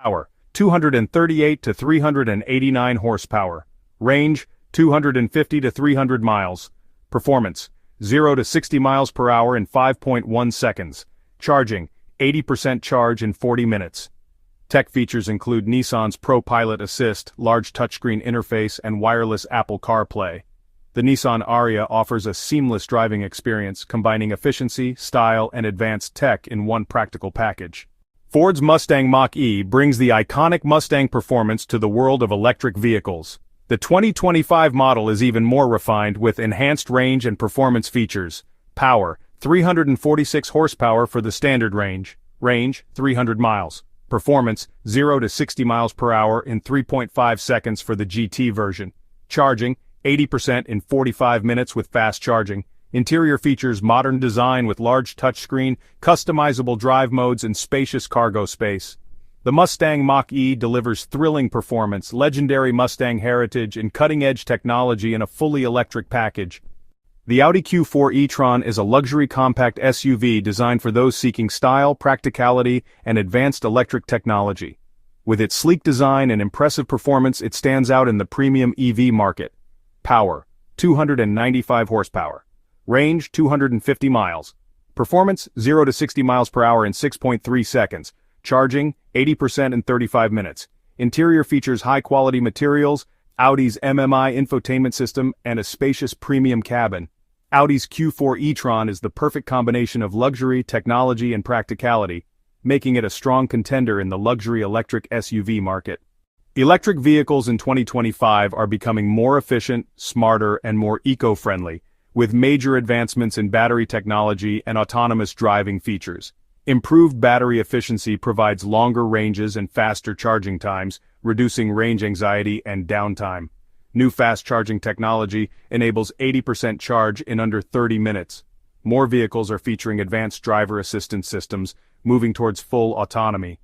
Power, 238 to 389 horsepower. Range, 250 to 300 miles. Performance, 0 to 60 miles per hour in 5.1 seconds. Charging, 80% charge in 40 minutes. Tech features include Nissan's Pro Pilot Assist, large touchscreen interface, and wireless Apple CarPlay. The Nissan Ariya offers a seamless driving experience, combining efficiency, style, and advanced tech in one practical package. Ford's Mustang Mach-E brings the iconic Mustang performance to the world of electric vehicles. The 2025 model is even more refined with enhanced range and performance features. Power, 346 horsepower for the standard range. Range, 300 miles. Performance, 0 to 60 miles per hour in 3.5 seconds for the GT version. Charging, 80% in 45 minutes with fast charging. Interior features modern design with large touchscreen, customizable drive modes, and spacious cargo space. The Mustang Mach-E delivers thrilling performance, legendary Mustang heritage, and cutting-edge technology in a fully electric package. The Audi Q4 e-tron is a luxury compact SUV designed for those seeking style, practicality, and advanced electric technology. With its sleek design and impressive performance, it stands out in the premium EV market. Power, 295 horsepower. Range, 250 miles. Performance, 0 to 60 miles per hour in 6.3 seconds. Charging, 80% in 35 minutes. Interior features high-quality materials, Audi's MMI infotainment system, and a spacious premium cabin. Audi's Q4 e-tron is the perfect combination of luxury, technology, and practicality, making it a strong contender in the luxury electric SUV market. Electric vehicles in 2025 are becoming more efficient, smarter, and more eco-friendly, with major advancements in battery technology and autonomous driving features. Improved battery efficiency provides longer ranges and faster charging times, reducing range anxiety and downtime. New fast charging technology enables 80% charge in under 30 minutes. More vehicles are featuring advanced driver assistance systems, moving towards full autonomy.